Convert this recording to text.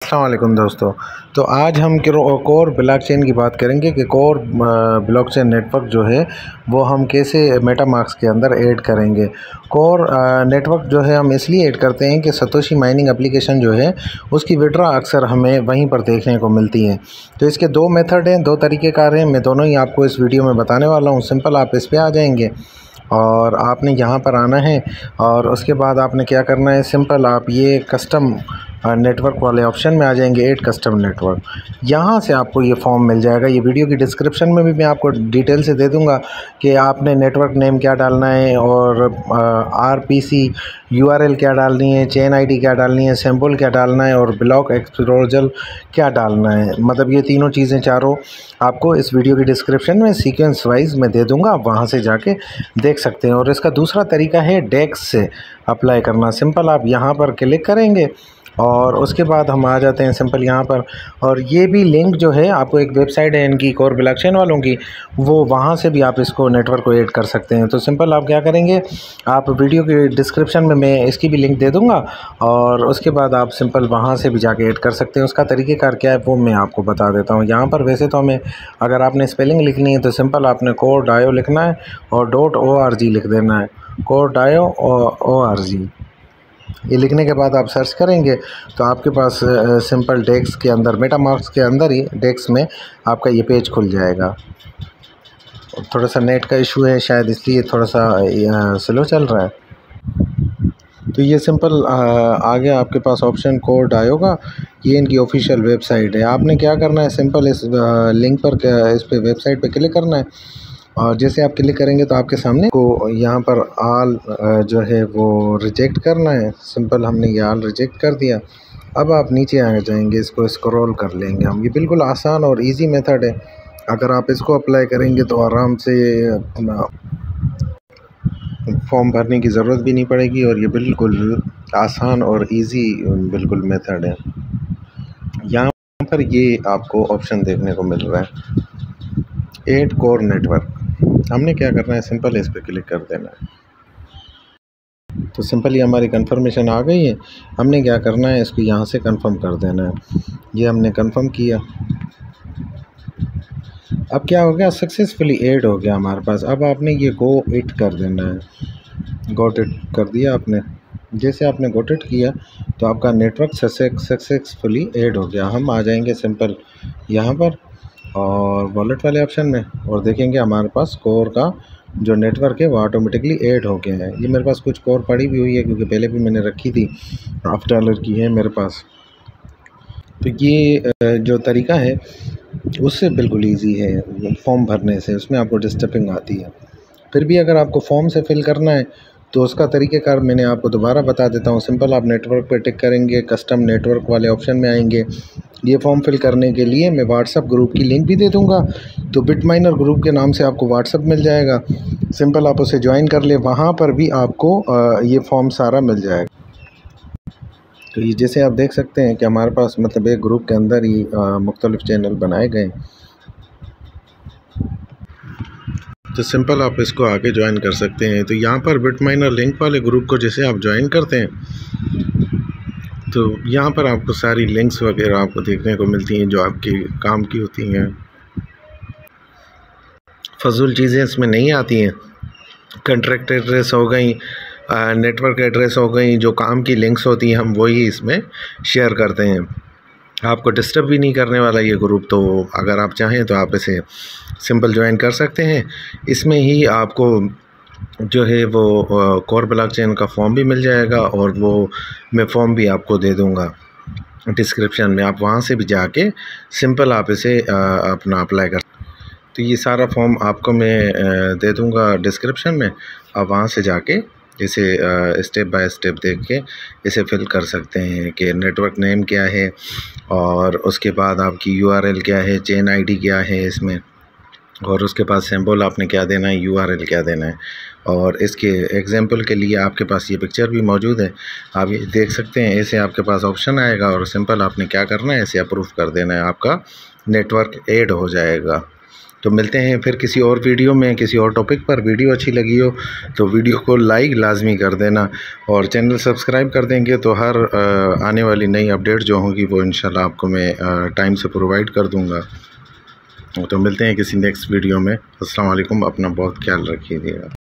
अस्सलाम वालेकुम दोस्तों। तो आज हम कोर ब्लॉकचेन की बात करेंगे कि कोर ब्लॉकचेन नेटवर्क जो है वो हम कैसे मेटामास्क के अंदर ऐड करेंगे। कोर नेटवर्क जो है हम इसलिए ऐड करते हैं कि सतोशी माइनिंग एप्लीकेशन जो है उसकी विड्रॉ अक्सर हमें वहीं पर देखने को मिलती है। तो इसके दो मेथड हैं, दो तरीक़ेकार हैं। मैं दोनों ही आपको इस वीडियो में बताने वाला हूँ। सिंपल आप इस पर आ जाएंगे और आपने यहाँ पर आना है और उसके बाद आपने क्या करना है, सिंपल आप ये कस्टम नेटवर्क वाले ऑप्शन में आ जाएंगे, ऐड कस्टम नेटवर्क। यहाँ से आपको ये फॉर्म मिल जाएगा। ये वीडियो की डिस्क्रिप्शन में भी मैं आपको डिटेल से दे दूँगा कि आपने नेटवर्क नेम क्या डालना है और RPC URL क्या डालनी है, चेन ID क्या डालनी है, सैम्पल क्या डालना है और ब्लॉक एक्सप्लोजर क्या डालना है। मतलब ये तीनों चीज़ें चारों आपको इस वीडियो की डिस्क्रिप्शन में सीक्वेंस वाइज मैं दे दूँगा, आप वहाँ से जाके देख सकते हैं। और इसका दूसरा तरीका है डेक्स से अप्लाई करना। सिंपल आप यहाँ पर क्लिक करेंगे और उसके बाद हम आ जाते हैं सिंपल यहाँ पर। और ये भी लिंक जो है आपको एक वेबसाइट है इनकी कोर ब्लॉकचेन वालों की, वो वहाँ से भी आप इसको नेटवर्क को ऐड कर सकते हैं। तो सिंपल आप क्या करेंगे, आप वीडियो की डिस्क्रिप्शन में मैं इसकी भी लिंक दे दूँगा और उसके बाद आप सिंपल वहाँ से भी जाके ऐड कर सकते हैं। उसका तरीक़ेकार क्या है वो मैं आपको बता देता हूँ। यहाँ पर वैसे तो हमें अगर आपने स्पेलिंग लिखनी है तो सिंपल आपने core.io लिखना है और .org लिख देना है, core.io ये लिखने के बाद आप सर्च करेंगे तो आपके पास सिंपल डेक्स के अंदर, मेटामास्क के अंदर ही डेक्स में आपका ये पेज खुल जाएगा। थोड़ा सा नेट का इशू है शायद, इसलिए थोड़ा सा स्लो चल रहा है। तो ये सिंपल आ गया आपके पास ऑप्शन core.io का। ये इनकी ऑफिशियल वेबसाइट है। आपने क्या करना है, सिंपल इस लिंक पर इस पे वेबसाइट पे क्लिक करना है और जैसे आप क्लिक करेंगे तो आपके सामने को यहाँ पर आल जो है वो रिजेक्ट करना है। सिंपल हमने ये आल रिजेक्ट कर दिया। अब आप नीचे आ जाएंगे, इसको स्क्रॉल कर लेंगे हम। ये बिल्कुल आसान और इजी मेथड है। अगर आप इसको अप्लाई करेंगे तो आराम से अपना फॉर्म भरने की ज़रूरत भी नहीं पड़ेगी और ये बिल्कुल आसान और इजी बिल्कुल मेथड है। यहाँ पर ये आपको ऑप्शन देखने को मिल रहा है, ऐड कोर नेटवर्क। हमने क्या करना है, सिंपल इस पर क्लिक कर देना है। तो सिंपली हमारी कंफर्मेशन आ गई है। हमने क्या करना है, इसको यहाँ से कंफर्म कर देना है। ये हमने कंफर्म किया। अब क्या हो गया, सक्सेसफुली ऐड हो गया हमारे पास। अब आपने ये गो इट कर देना है। गॉट इट कर दिया आपने। जैसे आपने गॉट इट किया तो आपका नेटवर्क सक्सेसफुली ऐड हो गया। हम आ जाएंगे सिंपल यहाँ पर और वॉलेट वाले ऑप्शन में और देखेंगे हमारे पास कोर का जो नेटवर्क है वो ऑटोमेटिकली ऐड हो गया है। ये मेरे पास कुछ कोर पड़ी भी हुई है क्योंकि पहले भी मैंने रखी थी, $1 की है मेरे पास। तो ये जो तरीका है उससे बिल्कुल इजी है फॉर्म भरने से। उसमें आपको डिस्टर्बिंग आती है। फिर भी अगर आपको फॉर्म से फिल करना है तो उसका तरीक़ेकार मैंने आपको दोबारा बता देता हूँ। सिंपल आप नेटवर्क पे टिक करेंगे, कस्टम नेटवर्क वाले ऑप्शन में आएंगे। ये फॉर्म फिल करने के लिए मैं व्हाट्सअप ग्रुप की लिंक भी दे दूँगा। तो बिटमाइनर ग्रुप के नाम से आपको व्हाट्सअप मिल जाएगा। सिंपल आप उसे ज्वाइन कर ले, वहाँ पर भी आपको ये फॉर्म सारा मिल जाएगा। तो ये जैसे आप देख सकते हैं कि हमारे पास मतलब एक ग्रुप के अंदर ही मुख्तलिफ चैनल बनाए गए। तो सिंपल आप इसको आगे ज्वाइन कर सकते हैं। तो यहाँ पर बिटमाइनर लिंक वाले ग्रुप को जैसे आप ज्वाइन करते हैं तो यहाँ पर आपको सारी लिंक्स वगैरह आपको देखने को मिलती हैं जो आपके काम की होती हैं। फजूल चीज़ें इसमें नहीं आती हैं। कॉन्ट्रैक्ट एड्रेस हो गई, नेटवर्क एड्रेस हो गई, जो काम की लिंक्स होती हैं हम वही इसमें शेयर करते हैं। आपको डिस्टर्ब भी नहीं करने वाला ये ग्रुप। तो अगर आप चाहें तो आप इसे सिंपल ज्वाइन कर सकते हैं। इसमें ही आपको जो है वो कोर ब्लॉकचेन का फॉर्म भी मिल जाएगा और वो मैं फॉर्म भी आपको दे दूंगा डिस्क्रिप्शन में। आप वहां से भी जाके सिंपल आप इसे अपना अप्लाई कर। तो ये सारा फॉर्म आपको मैं दे दूंगा डिस्क्रिप्शन में। आप वहां से जाके इसे स्टेप बाय स्टेप देख के इसे फिल कर सकते हैं कि नेटवर्क नेम क्या है और उसके बाद आपकी URL क्या है, चेन ID क्या है इसमें, और उसके बाद सिंबल आपने क्या देना है, URL क्या देना है। और इसके एग्जांपल के लिए आपके पास ये पिक्चर भी मौजूद है, आप ये देख सकते हैं। ऐसे आपके पास ऑप्शन आएगा और सिंपल आपने क्या करना है, इसे अप्रूव कर देना है, आपका नेटवर्क ऐड हो जाएगा। तो मिलते हैं फिर किसी और वीडियो में, किसी और टॉपिक पर। वीडियो अच्छी लगी हो तो वीडियो को लाइक लाजमी कर देना और चैनल सब्सक्राइब कर देंगे तो हर आने वाली नई अपडेट जो होंगी वो इंशाल्लाह आपको मैं टाइम से प्रोवाइड कर दूंगा। तो मिलते हैं किसी नेक्स्ट वीडियो में। अस्सलाम वालेकुम, अपना बहुत ख्याल रखिएगा।